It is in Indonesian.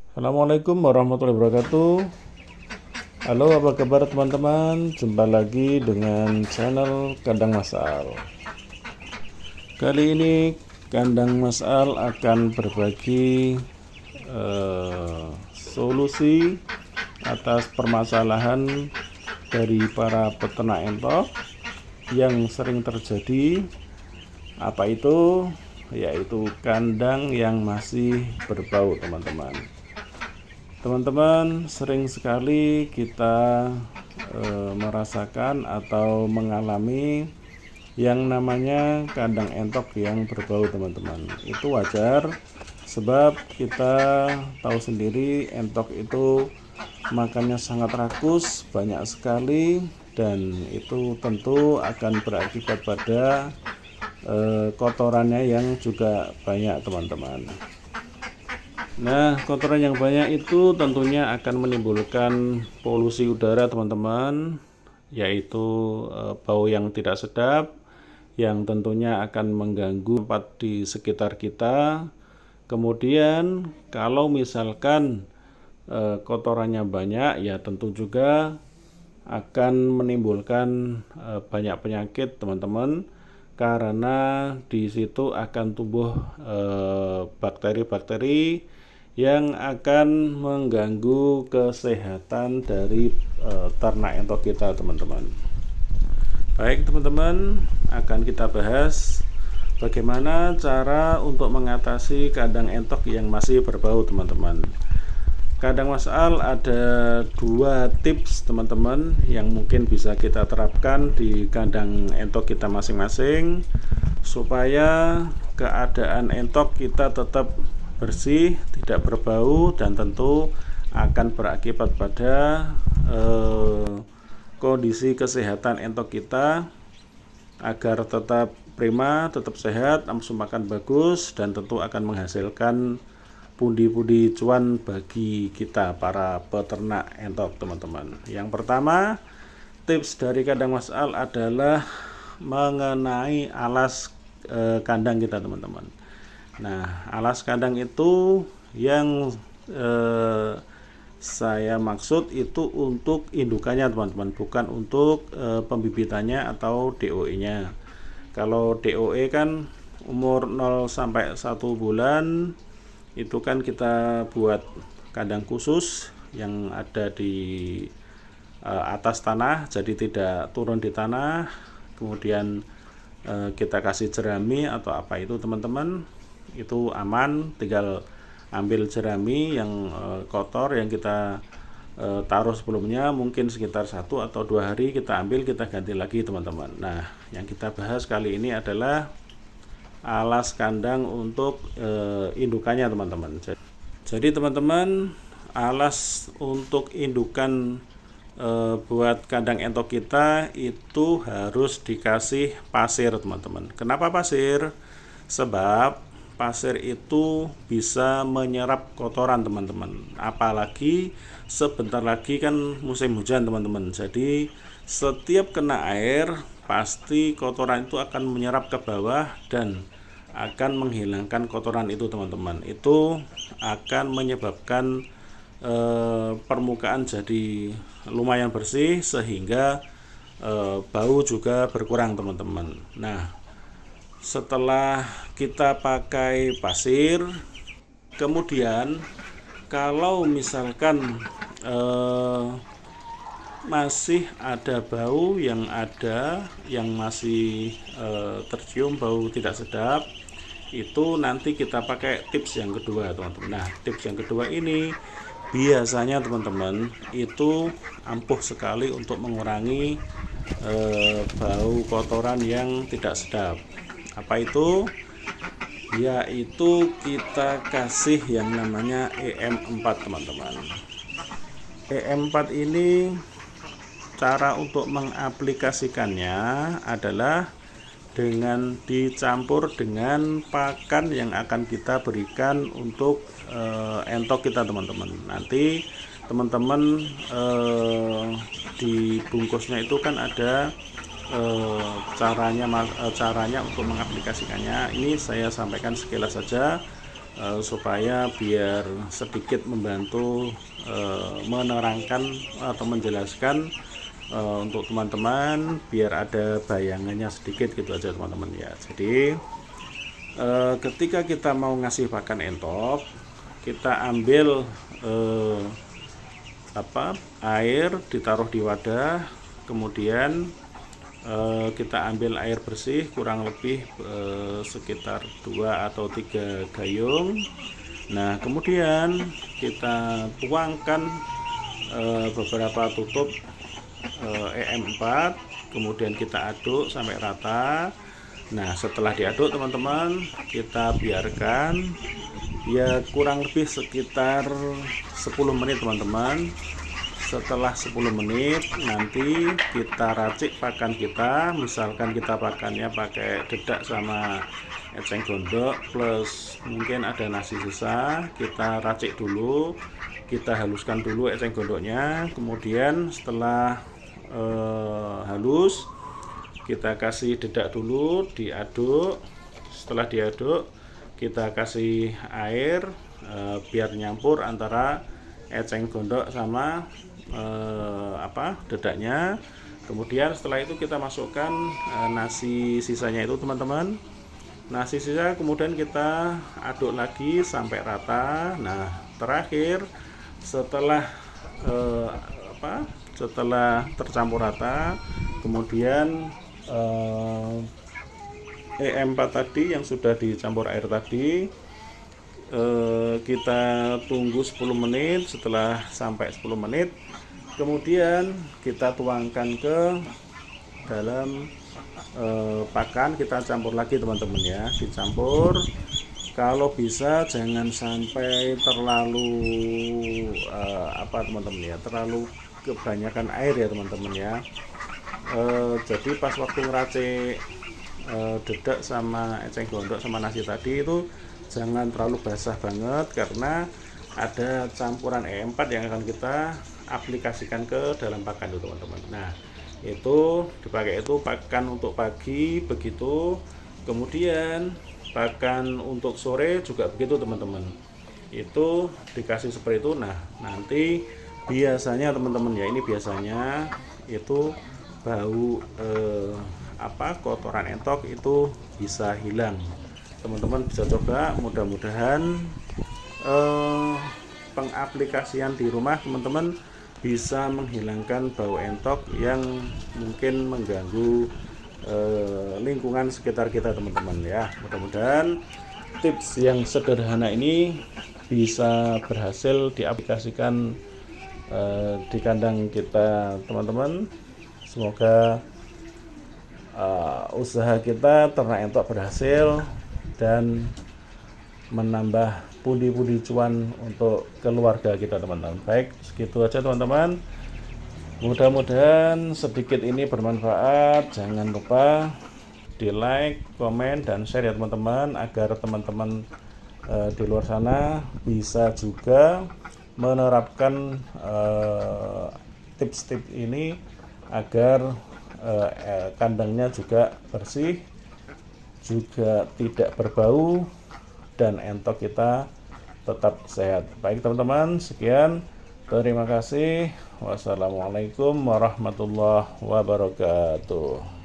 Assalamualaikum warahmatullahi wabarakatuh. Halo, apa kabar teman-teman? Jumpa lagi dengan channel Kandang Mas Al. Kali ini Kandang Mas Al akan berbagi solusi atas permasalahan dari para peternak entok yang sering terjadi. Apa itu? Yaitu kandang yang masih berbau, teman-teman. Teman-teman, sering sekali kita merasakan atau mengalami yang namanya kandang entok yang berbau, teman-teman. Itu wajar, sebab kita tahu sendiri entok itu makannya sangat rakus, banyak sekali, dan itu tentu akan berakibat pada kotorannya yang juga banyak, teman-teman. Nah, kotoran yang banyak itu tentunya akan menimbulkan polusi udara, teman-teman, yaitu bau yang tidak sedap, yang tentunya akan mengganggu tempat di sekitar kita. Kemudian, kalau misalkan kotorannya banyak, ya tentu juga akan menimbulkan banyak penyakit, teman-teman, karena di situ akan tumbuh bakteri-bakteri yang akan mengganggu kesehatan dari ternak entok kita, teman-teman. Baik, teman-teman, akan kita bahas bagaimana cara untuk mengatasi kandang entok yang masih berbau, teman-teman. Kandang Mas Al ada 2 tips, teman-teman, yang mungkin bisa kita terapkan di kandang entok kita masing-masing supaya keadaan entok kita tetap bersih, tidak berbau, dan tentu akan berakibat pada kondisi kesehatan entok kita agar tetap prima, tetap sehat, nafsu makan bagus, dan tentu akan menghasilkan pundi-pundi cuan bagi kita para peternak entok, teman-teman. Yang pertama, tips dari kandang Mas Al adalah mengenai alas kandang kita, teman-teman. Nah, alas kandang itu yang saya maksud itu untuk indukannya, teman-teman, bukan untuk pembibitannya atau DOE-nya. Kalau DOE kan umur 0 sampai 1 bulan itu kan kita buat kandang khusus yang ada di atas tanah, jadi tidak turun di tanah. Kemudian kita kasih jerami atau apa itu, teman-teman, itu aman. Tinggal ambil jerami yang kotor yang kita taruh sebelumnya, mungkin sekitar 1 atau 2 hari kita ambil, kita ganti lagi, teman-teman. Nah, yang kita bahas kali ini adalah alas kandang untuk indukannya, teman-teman. Jadi teman-teman, alas untuk indukan buat kandang entok kita itu harus dikasih pasir, teman-teman. Kenapa pasir? Sebab pasir itu bisa menyerap kotoran, teman-teman. Apalagi sebentar lagi kan musim hujan, teman-teman. Jadi setiap kena air pasti kotoran itu akan menyerap ke bawah dan akan menghilangkan kotoran itu, teman-teman. Itu akan menyebabkan permukaan jadi lumayan bersih sehingga bau juga berkurang, teman-teman. Nah, setelah kita pakai pasir, kemudian kalau misalkan masih ada bau yang masih tercium bau tidak sedap, itu nanti kita pakai tips yang kedua, teman-teman. Nah, tips yang kedua ini biasanya, teman-teman, itu ampuh sekali untuk mengurangi bau kotoran yang tidak sedap. Apa itu? Yaitu kita kasih yang namanya EM4, teman-teman. EM4 ini cara untuk mengaplikasikannya adalah dengan dicampur dengan pakan yang akan kita berikan untuk entok kita, teman-teman. Nanti teman-teman di bungkusnya itu kan ada caranya untuk mengaplikasikannya. Ini saya sampaikan sekilas saja. supaya biar sedikit membantu menerangkan atau menjelaskan untuk teman-teman, biar ada bayangannya sedikit gitu aja teman-teman ya. Jadi ketika kita mau ngasih pakan entok, kita ambil air, ditaruh di wadah, kemudian kita ambil air bersih kurang lebih sekitar 2 atau 3 gayung. Nah kemudian kita tuangkan beberapa tutup EM4, kemudian kita aduk sampai rata. Nah setelah diaduk teman-teman, kita biarkan ya kurang lebih sekitar 10 menit teman-teman. Setelah 10 menit nanti kita racik pakan kita. Misalkan kita pakannya pakai dedak sama eceng gondok plus mungkin ada nasi sisa, kita racik dulu, kita haluskan dulu eceng gondoknya. Kemudian setelah halus, kita kasih dedak dulu, diaduk. Setelah diaduk, kita kasih air biar nyampur antara eceng gondok sama dedaknya. Kemudian setelah itu kita masukkan nasi sisanya itu teman-teman. Nasi sisa kemudian kita aduk lagi sampai rata. Nah terakhir setelah setelah tercampur rata, kemudian EM4 tadi yang sudah dicampur air tadi kita tunggu 10 menit. Setelah sampai 10 menit kemudian kita tuangkan ke dalam pakan, kita campur lagi teman-teman ya, dicampur. Kalau bisa jangan sampai terlalu teman-teman ya, terlalu kebanyakan air ya teman-teman ya. Jadi pas waktu ngeracik dedak sama eceng gondok sama nasi tadi itu jangan terlalu basah banget, karena ada campuran EM4 yang akan kita aplikasikan ke dalam pakan itu teman-teman. Nah itu dipakai itu pakan untuk pagi begitu, kemudian pakan untuk sore juga begitu teman-teman, itu dikasih seperti itu. Nah nanti biasanya teman-teman ya, ini biasanya itu bau kotoran entok itu bisa hilang. Teman-teman bisa coba, mudah-mudahan pengaplikasian di rumah teman-teman bisa menghilangkan bau entok yang mungkin mengganggu lingkungan sekitar kita teman-teman ya. Mudah-mudahan tips yang sederhana ini bisa berhasil diaplikasikan di kandang kita teman-teman. Semoga usaha kita ternak entok berhasil dan menambah pundi-pundi cuan untuk keluarga kita teman-teman. Baik, segitu aja teman-teman. Mudah-mudahan sedikit ini bermanfaat. Jangan lupa di like, komen, dan share ya teman-teman, agar teman-teman di luar sana bisa juga menerapkan tips-tips ini agar kandangnya juga bersih, juga tidak berbau, dan entok kita tetap sehat. Baik teman-teman, sekian, terima kasih. Wassalamualaikum warahmatullahi wabarakatuh.